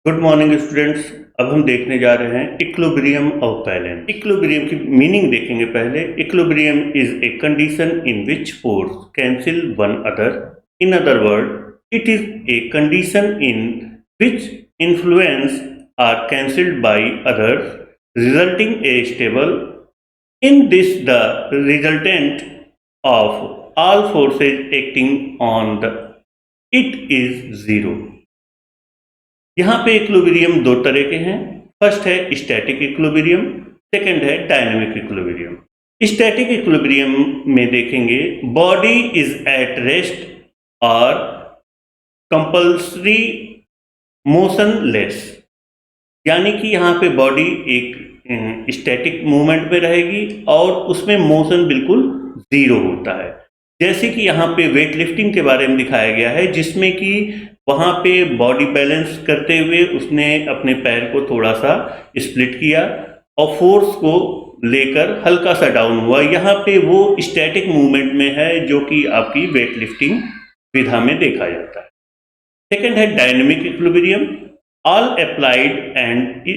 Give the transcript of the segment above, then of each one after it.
Good morning students. अब हम देखने जा रहे हैं इक्विलिब्रियम ऑफ बैलेंस। इक्विलिब्रियम की मीनिंग देखेंगे पहले। Equilibrium is a condition in which force cancel one other. In other word it is a condition in which influence are cancelled by others resulting a stable. In this the resultant of all forces acting on the it is zero. यहाँ पे equilibrium दो तरह के हैं। First है static equilibrium, second है dynamic equilibrium. Static equilibrium में देखेंगे बॉडी इज एट रेस्ट और कंपल्सरी मोशनलेस, यानी कि यहाँ पे बॉडी एक स्टैटिक मूवमेंट में रहेगी और उसमें मोशन बिल्कुल जीरो होता है। जैसे कि यहाँ पे वेट लिफ्टिंग के बारे में दिखाया गया है, जिसमें कि वहाँ पे बॉडी बैलेंस करते हुए उसने अपने पैर को थोड़ा सा स्प्लिट किया और फोर्स को लेकर हल्का सा डाउन हुआ। यहाँ पे वो स्टैटिक मूवमेंट में है जो कि आपकी वेट लिफ्टिंग विधा में देखा जाता है। सेकंड है dynamic equilibrium. All applied and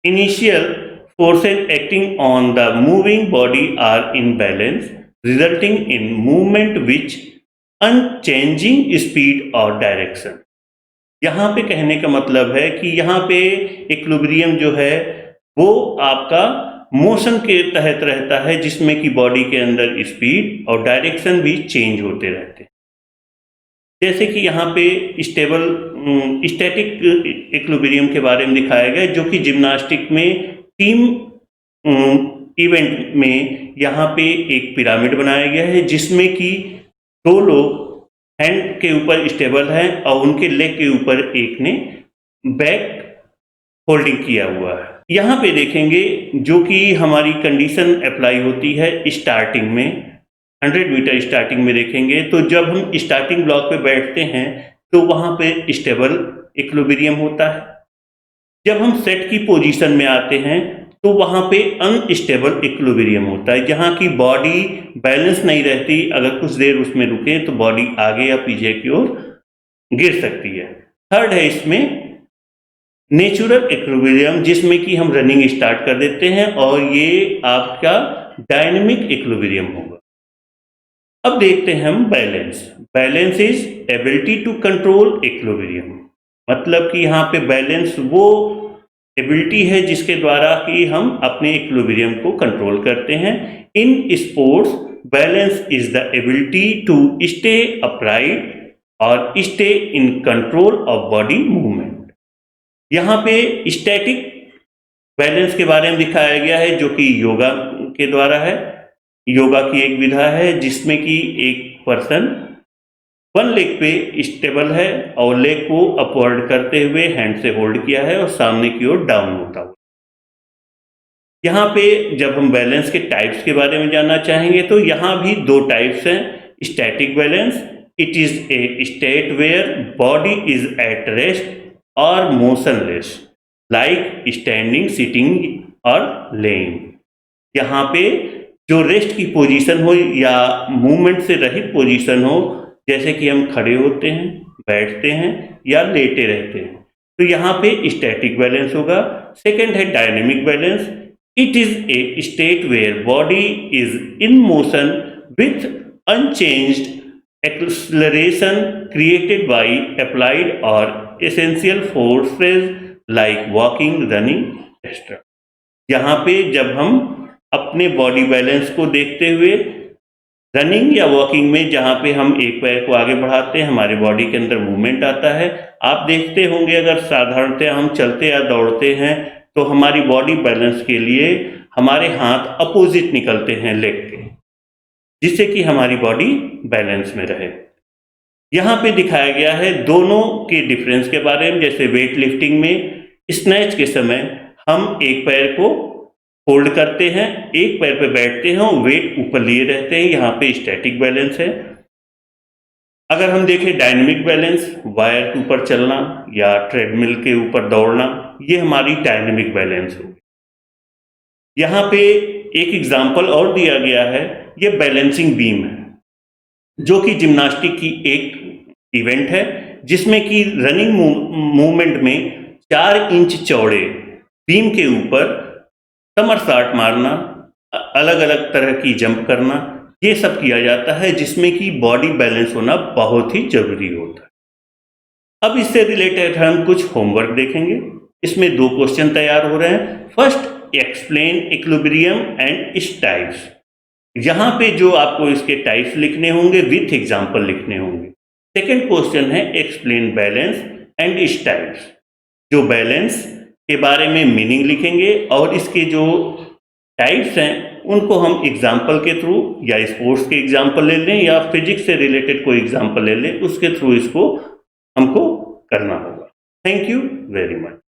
initial forces acting on the moving body are in balance resulting in movement which unchanging speed और डायरेक्शन। यहाँ पे कहने का मतलब है कि यहाँ पे इक्विलिब्रियम जो है वो आपका मोशन के तहत रहता है, जिसमें कि बॉडी के अंदर स्पीड और डायरेक्शन भी चेंज होते रहते हैं। जैसे कि यहाँ पे स्टैटिक इक्विलिब्रियम के बारे में दिखाया गया, जो कि जिम्नास्टिक में टीम इवेंट में यहाँ पे एक पिरामिड बनाया गया है, जिसमें कि दो लोग हैंड के ऊपर स्टेबल हैं और उनके लेग के ऊपर एक ने बैक होल्डिंग किया हुआ है। यहाँ पे देखेंगे जो कि हमारी कंडीशन अप्लाई होती है स्टार्टिंग में, 100 मीटर स्टार्टिंग में देखेंगे तो जब हम स्टार्टिंग ब्लॉक पे बैठते हैं तो वहाँ पे स्टेबल इक्विलिब्रियम होता है। जब हम सेट की पोजीशन में आते हैं तो वहाँ पे अनस्टेबल इक्विलिब्रियम होता है, जहाँ की बॉडी बैलेंस नहीं रहती। अगर कुछ देर उसमें रुके तो बॉडी आगे या पीछे की ओर गिर सकती है। थर्ड है इसमें नेचुरल इक्विलिब्रियम, जिसमें कि हम रनिंग स्टार्ट कर देते हैं और ये आपका डायनेमिक इक्विलिब्रियम होगा। अब देखते हैं हम balance. Balance is ability to control equilibrium, मतलब कि यहाँ पे बैलेंस वो एबिलिटी है जिसके द्वारा कि हम अपने इक्विलिब्रियम को कंट्रोल करते हैं। In sports balance is the ability to stay upright और stay in control of body movement. यहाँ पे स्टैटिक बैलेंस के बारे में दिखाया गया है, जो कि योगा के द्वारा है। योगा की एक विधा है जिसमें कि एक पर्सन वन लेग पे स्टेबल है और लेग को अपवर्ड करते हुए हैंड से होल्ड किया है और सामने की ओर डाउन होता हुआ। यहाँ पे जब हम बैलेंस के टाइप्स के बारे में जानना चाहेंगे तो यहाँ भी दो टाइप्स हैं। Static balance, it is a state where body is at rest और मोशनलेस लाइक स्टैंडिंग, सिटिंग और लेइंग। यहाँ पे जो रेस्ट की पोजीशन हो या मूवमेंट से रहित पोजीशन हो, जैसे कि हम खड़े होते हैं, बैठते हैं या लेटे रहते हैं, तो यहाँ पे स्टैटिक बैलेंस होगा। सेकंड है dynamic balance. It is a state where body is in motion with unchanged acceleration created by applied और essential forces like walking, running extra. यहाँ पे जब हम अपने बॉडी बैलेंस को देखते हुए रनिंग या वॉकिंग में, जहाँ पे हम एक पैर को आगे बढ़ाते हैं, हमारे बॉडी के अंदर मूवमेंट आता है। आप देखते होंगे अगर साधारणतः हम चलते या दौड़ते हैं तो हमारी बॉडी बैलेंस के लिए हमारे हाथ अपोजिट निकलते हैं लेग के, जिससे कि हमारी बॉडी बैलेंस में रहे। यहाँ पे दिखाया गया है दोनों के डिफरेंस के बारे में। जैसे वेट लिफ्टिंग में स्नैच के समय हम एक पैर को होल्ड करते हैं, एक पैर पे बैठते हैं और वेट ऊपर लिए रहते हैं, यहाँ पे स्टैटिक बैलेंस है। अगर हम देखें डायनेमिक बैलेंस, वायर के ऊपर चलना या ट्रेडमिल के ऊपर दौड़ना, ये हमारी डायनेमिक बैलेंस होगी। यहाँ पे एक एग्जाम्पल और दिया गया है, ये बैलेंसिंग बीम है, जो कि जिम्नास्टिक की एक इवेंट है जिसमें कि रनिंग मूवमेंट में 4 इंच चौड़े बीम के ऊपर समरसॉट मारना, अलग अलग तरह की जंप करना, ये सब किया जाता है, जिसमें कि बॉडी बैलेंस होना बहुत ही जरूरी होता है। अब इससे रिलेटेड हम कुछ होमवर्क देखेंगे। इसमें 2 क्वेश्चन तैयार हो रहे हैं। First, explain equilibrium and its types. यहाँ पे जो आपको इसके टाइप्स लिखने होंगे विथ एग्जाम्पल लिखने होंगे। सेकेंड क्वेश्चन है explain balance and its types. जो बैलेंस के बारे में मीनिंग लिखेंगे और इसके जो टाइप्स हैं उनको हम एग्जाम्पल के थ्रू या स्पोर्ट्स के एग्जाम्पल ले लें या फिजिक्स से रिलेटेड कोई एग्जाम्पल ले लें, उसके थ्रू इसको हमको करना होगा। Thank you very much.